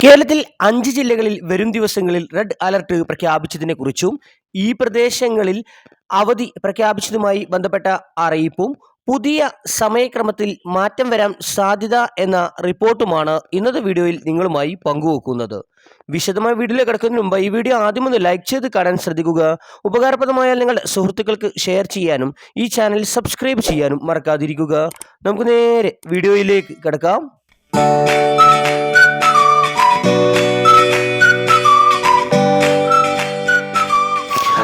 കേരളത്തിൽ 5 ജില്ലകളിൽ വരും ദിവസങ്ങളിൽ റെഡ് അലർട്ട് പ്രഖ്യാപിച്ചതിനെക്കുറിച്ചും ഈ പ്രദേശങ്ങളിൽ അവധി പ്രഖ്യാപിച്ചതുമായി ബന്ധപ്പെട്ട അറിയിപ്പും പുതിയ സമയക്രമത്തിൽ മാറ്റം വരാൻ സാധ്യത എന്ന റിപ്പോർട്ടുമാണ് ഇന്നത്തെ വീഡിയോയിൽ നിങ്ങളുമായി പങ്കുവെക്കുന്നത്. വിശദമായ വീഡിയോയിലേക്ക് കിടക്കുന്നതിന് മുമ്പ് ഈ വീഡിയോ ആദ്യം ഒന്ന് ലൈക്ക് ചെയ്ത് കാണാൻ ശ്രദ്ധിക്കുക. ഉപകാരപ്രദമായാൽ നിങ്ങളുടെ സുഹൃത്തുക്കൾക്ക് ഷെയർ ചെയ്യാനും ഈ ചാനൽ സബ്സ്ക്രൈബ് ചെയ്യാനും മറക്കാതിരിക്കുക. നമുക്ക് നേരെ വീഡിയോയിലേക്ക് കിടക്കാം.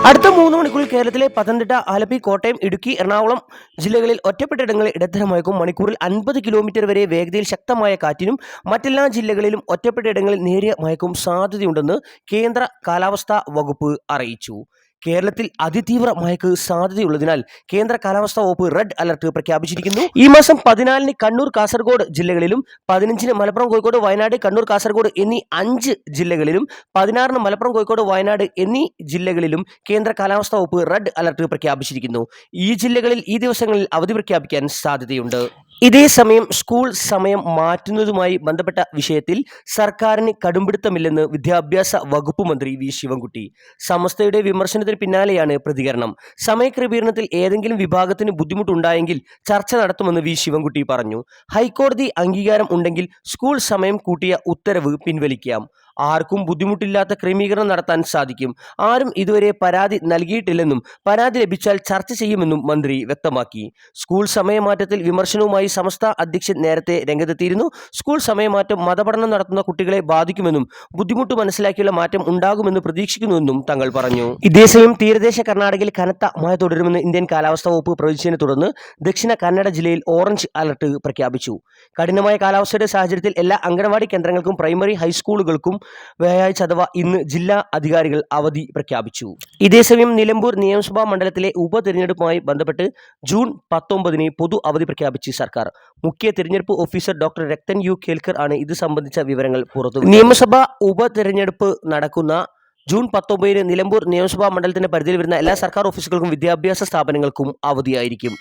അടുത്ത 3 മണിക്കൂറിൽ കേരളത്തിലെ പത്തനംതിട്ട, ആലപ്പി, കോട്ടയം, ഇടുക്കി, എറണാകുളം ജില്ലകളിൽ ഒറ്റപ്പെട്ടയിടങ്ങളിൽ ഇടത്തരമയക്കും മണിക്കൂറിൽ 50 കിലോമീറ്റർ വരെ വേഗതയിൽ ശക്തമായ കാറ്റിനും മറ്റെല്ലാ ജില്ലകളിലും ഒറ്റപ്പെട്ടയിടങ്ങളിൽ നേരിയ മഴയ്ക്കും സാധ്യതയുണ്ടെന്ന് കേന്ദ്ര കാലാവസ്ഥാ വകുപ്പ് അറിയിച്ചു. കേരളത്തിൽ അതിതീവ്ര മഴയ്ക്ക് സാധ്യതയുള്ളതിനാൽ കേന്ദ്ര കാലാവസ്ഥാ വകുപ്പ് റെഡ് അലർട്ട് പ്രഖ്യാപിച്ചിരിക്കുന്നു. ഈ മാസം 14-ന് കണ്ണൂർ, കാസർഗോഡ് ജില്ലകളിലും 15-ന് മലപ്പുറം, കോഴിക്കോട്, വയനാട്, കണ്ണൂർ, കാസർഗോഡ് എന്നീ 5 ജില്ലകളിലും 16-ന് മലപ്പുറം, കോഴിക്കോട്, വയനാട് എന്നീ ജില്ലകളിലും കേന്ദ്ര കാലാവസ്ഥാ വകുപ്പ് റെഡ് അലർട്ട് പ്രഖ്യാപിച്ചിരിക്കുന്നു. ഈ ജില്ലകളിൽ ഈ ദിവസങ്ങളിൽ അവധി പ്രഖ്യാപിക്കാൻ സാധ്യതയുണ്ട്. ഇതേസമയം സ്കൂൾ സമയം മാറ്റുന്നതുമായി ബന്ധപ്പെട്ട വിഷയത്തിൽ സർക്കാരിന് കടുംപിടുത്തമില്ലെന്ന് വിദ്യാഭ്യാസ വകുപ്പ് മന്ത്രി വി ശിവൻകുട്ടി. സമസ്തയുടെ വിമർശനത്തിന് പിന്നാലെയാണ് പ്രതികരണം. സമയക്രമീകരണത്തിൽ ഏതെങ്കിലും വിഭാഗത്തിന് ബുദ്ധിമുട്ടുണ്ടായെങ്കിൽ ചർച്ച നടത്തുമെന്ന് വി ശിവൻകുട്ടി പറഞ്ഞു. ഹൈക്കോടതി അംഗീകാരം ഉണ്ടെങ്കിൽ സ്കൂൾ സമയം കൂട്ടിയ ഉത്തരവ് പിൻവലിക്കാം. ആർക്കും ബുദ്ധിമുട്ടില്ലാത്ത ക്രമീകരണം നടത്താൻ സാധിക്കും. ആരും ഇതുവരെ പരാതി നൽകിയിട്ടില്ലെന്നും പരാതി ലഭിച്ചാൽ ചർച്ച ചെയ്യുമെന്നും മന്ത്രി വ്യക്തമാക്കി. സ്കൂൾ സമയമാറ്റത്തിൽ വിമർശനവുമായി സമസ്ത അധ്യക്ഷൻ നേരത്തെ രംഗത്തെത്തിയിരുന്നു. സ്കൂൾ സമയമാറ്റം മതപഠനം നടത്തുന്ന കുട്ടികളെ ബാധിക്കുമെന്നും ബുദ്ധിമുട്ട് മനസ്സിലാക്കിയുള്ള മാറ്റം ഉണ്ടാകുമെന്ന് പ്രതീക്ഷിക്കുന്നുവെന്നും തങ്ങൾ പറഞ്ഞു. ഇതേസമയം തീരദേശ കർണാടകയിൽ കനത്ത മഴ തുടരുമെന്ന് ഇന്ത്യൻ കാലാവസ്ഥാ വകുപ്പ് പ്രവചിച്ചതിനെ തുടർന്ന് ദക്ഷിണ കന്നഡ ജില്ലയിൽ ഓറഞ്ച് അലർട്ട് പ്രഖ്യാപിച്ചു. കഠിനമായ കാലാവസ്ഥയുടെ സാഹചര്യത്തിൽ എല്ലാ അംഗനവാടി കേന്ദ്രങ്ങൾക്കും പ്രൈമറി ഹൈസ്കൂളുകൾക്കും വ്യാഴാഴ്ച അഥവാ ഇന്ന് ജില്ലാ അധികാരികൾ അവധി പ്രഖ്യാപിച്ചു. ഇതേസമയം നിലമ്പൂർ നിയമസഭാ മണ്ഡലത്തിലെ ഉപതെരഞ്ഞെടുപ്പുമായി ബന്ധപ്പെട്ട് ജൂൺ 19-ന് പൊതു അവധി പ്രഖ്യാപിച്ച് സർക്കാർ. മുഖ്യ തെരഞ്ഞെടുപ്പ് officer doctor Rathan U Kelkar ആണ് ഇത് സംബന്ധിച്ച വിവരങ്ങൾ പുറത്തുവിട്ടത്. നിയമസഭാ ഉപതെരഞ്ഞെടുപ്പ് നടക്കുന്ന ജൂൺ 19-ന് നിലമ്പൂർ നിയമസഭാ മണ്ഡലത്തിന്റെ പരിധിയിൽ വരുന്ന എല്ലാ സർക്കാർ ഓഫീസുകൾക്കും വിദ്യാഭ്യാസ സ്ഥാപനങ്ങൾക്കും അവധിയായിരിക്കും.